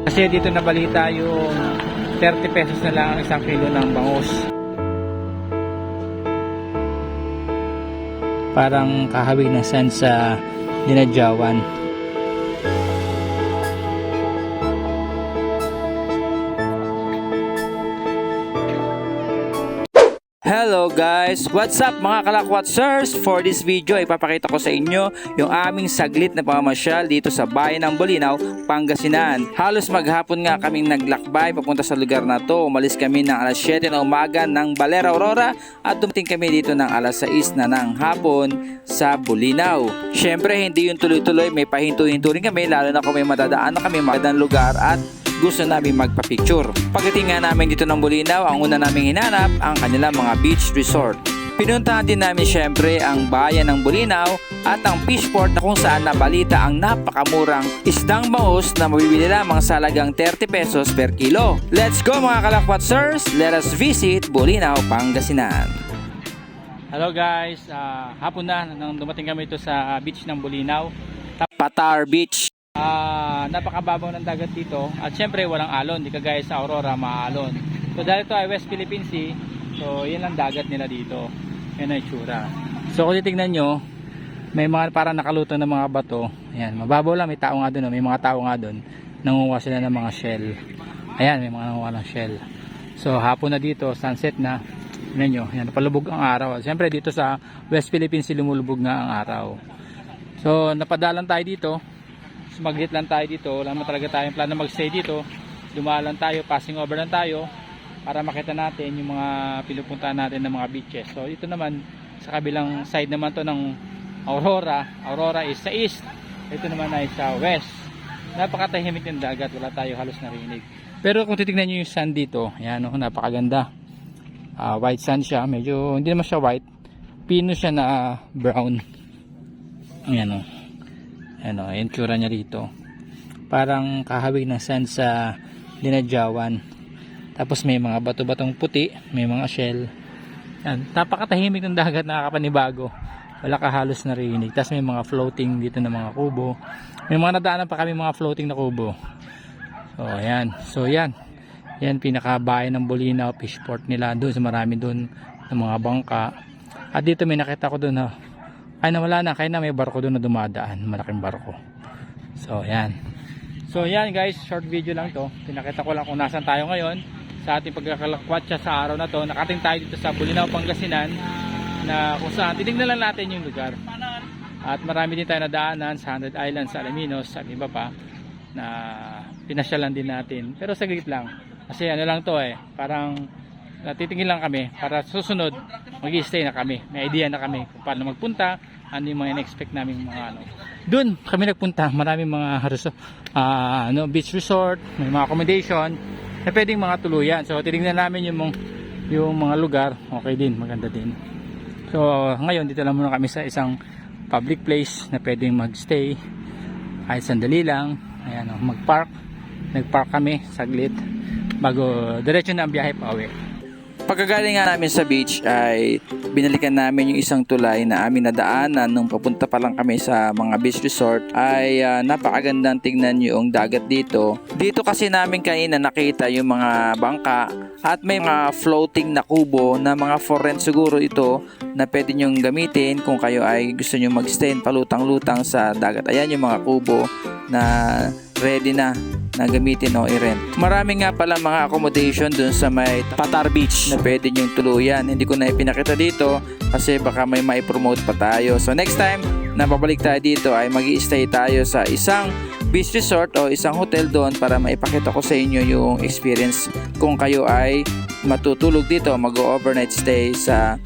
Kasi dito nabalita yung 30 pesos na lang ang isang kilo ng bangus. Parang kahawig na san sa Dinadjawan. Hello guys! What's up mga kalakwatsers? For this video ay ipapakita ko sa inyo yung aming saglit na pamamasyal dito sa bayan ng Bolinao, Pangasinan. Halos maghapon nga kaming naglakbay papunta sa lugar na to. Umalis kami ng alas 7 na umaga ng Balera Aurora at dumating kami dito ng alas 6 na ng hapon sa Bolinao. Syempre hindi yung tuloy-tuloy, may pahinto-hinto rin kami lalo na kung may madadaan na kami magandang lugar at gusto namin magpa-picture. Pagdating nga namin dito ng Bolinao, ang una naming hinanap ang kanilang mga beach resort. Pinuntahan din namin syempre ang bayan ng Bolinao at ang fishport na kung saan nabalita ang napakamurang isdang bangus na mabibili lamang sa halagang 30 pesos per kilo. Let's go mga kalakwatsers! Let us visit Bolinao, Pangasinan. Hello guys! Hapon na nang dumating kami ito sa beach ng Bolinao. Patar Beach. Napakababaw ng dagat dito at syempre walang alon, di kagaya sa Aurora maalon. So dahil ito ay West Philippine Sea, so yan ang dagat nila dito. Yan ang itsura. So kung titignan nyo, may mga parang nakalutang na mga bato. Ayan, mababaw lang, may tao nga doon, may mga tao nga doon. Nangunguha sila ng mga shell. Ayan, may mga nangunguha ng shell. So hapon na dito, sunset na. Tignan nyo, ayan, napalubog ang araw. Siyempre dito sa West Philippine Sea lumulubog nga ang araw. So napadalan tayo dito. Maglit lang tayo dito, wala naman talaga tayong plano magstay dito. Dumaan lang tayo, passing over lang tayo para makita natin yung mga pinupuntahan natin ng mga beaches. So ito naman sa kabilang side naman to ng Aurora. Aurora is sa east, ito naman ay sa west. Napakatahimik ng dagat, wala tayo halos narinig. Pero kung titignan nyo yung sun dito, ayan o, napakaganda. White sun siya, medyo hindi naman siya white, pino siya na brown. Ayan o. Ano, yung tsura niya rito. Parang kahawig ng sand sa Dinadjawan. Tapos may mga bato-batong puti, may mga shell. Yan, napakatahimik ng dagat, nakakapanibago. Wala ka halos narinig. Tapos may mga floating dito na mga kubo. May mga nadaanan pa kami mga floating na kubo. So, ayan. So, yan. Yan, pinakabayan ng Bolinao, fishport nila. Doon, marami doon ng mga bangka. At dito may nakita ko doon na ay nawala na, kaya na may barko doon na dumadaan, malaking barko. So yan. So yan guys, short video lang to. Pinakita ko lang kung nasan tayo ngayon sa ating pagkakalakwatsa sa araw na to. Nakating tayo dito sa Bolinao, Pangasinan, na kung saan titignan lang natin yung lugar. At marami din tayo nadaanan sa 100 Islands, sa Alaminos at iba pa na pinasyalan din natin. Pero saglit lang. Kasi ano lang to parang titingin lang kami para susunod mag-i-stay na kami. May idea na kami kung paano magpunta, ano yung mga in-expect namin mga ano. Doon kami nagpunta, maraming mga beach resort, may mga accommodation na pwedeng mga tuluyan. So titingnan namin yung mga lugar, okay din, maganda din. So ngayon dito lang muna kami sa isang public place na pwedeng mag-stay kahit sandali lang. Ayan, mag-park. Nag-park kami saglit bago diretso na ang biyahe pa uwi. Pagkagaling nga namin sa beach ay binalikan namin yung isang tulay na aming nadaanan nung papunta pa lang kami sa mga beach resort ay napakagandang tignan yung dagat dito. Dito kasi namin kanina nakita yung mga bangka at may mga floating na kubo na mga for rent siguro ito na pwede nyong gamitin kung kayo ay gusto nyo mag-stay palutang-lutang sa dagat. Ayan yung mga kubo na ready na gamitin o i-rent. Marami nga pala mga accommodation dun sa may Patar Beach na pwede nyong tuluyan. Hindi ko na ipinakita dito kasi baka may mai-promote pa tayo. So next time na babalik tayo dito ay mag-i-stay tayo sa isang beach resort o isang hotel doon para maipakita ko sa inyo yung experience kung kayo ay matutulog dito, mag-overnight stay sa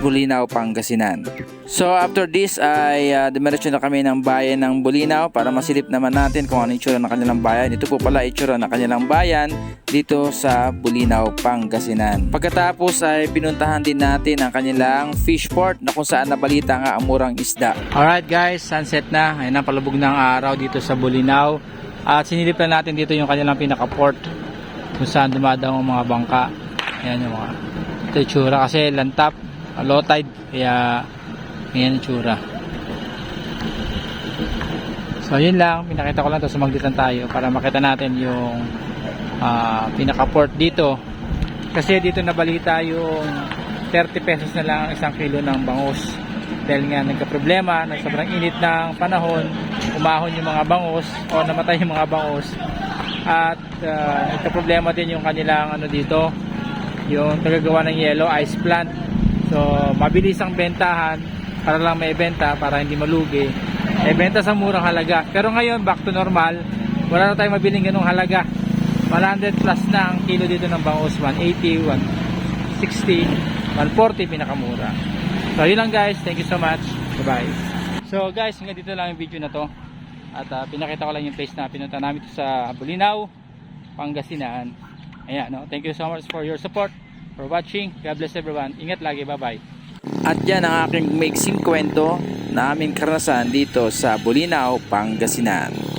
Bolinao, Pangasinan. So after this ay dumiretso na kami ng bayan ng Bolinao para masilip naman natin kung ano yung itsura ng kanilang bayan. Ito po pala itsura ng kanilang bayan dito sa Bolinao, Pangasinan. Pagkatapos ay pinuntahan din natin ang kanilang fishport na kung saan nabalita nga ang murang isda. Alright guys, sunset na. Ayun na, palubog ng araw dito sa Bolinao. At sinilip na natin dito yung kanilang pinaka-port kung saan dumadaan ang mga bangka. Ayan yung mga itsura kasi lantap, low tide, kaya ayan yung tsura. So So yun lang, pinakita ko lang to, sumaglit lang tayo para makita natin yung pinaka-port dito. Kasi dito nabalita yung 30 pesos na lang ang isang kilo ng bangus. Dahil nga nagka-problema na sobrang init ng panahon, umahon yung mga bangus o namatay yung mga bangus. At nagka-problema din yung kanilang ano dito, yung tagagawa ng yellow ice plant. So mabilis ang bentahan para lang may benta, para hindi malugi. Benta sa murang halaga. Pero ngayon back to normal, wala na tayong mabiling ganung halaga. 100 plus na ang kilo dito ng bangus, 180, 160, 140 pinakamura. So yun lang guys, thank you so much, bye bye. So guys, hanggang dito lang yung video na to. At pinakita ko lang yung place na pinunta namin ito sa Bolinao, Pangasinan. Ayan, no? Thank you so much for your support, for watching. God bless everyone, ingat lagi, bye bye. At yan ang aking maiksing kwento na aming karanasan dito sa Bolinao, Pangasinan.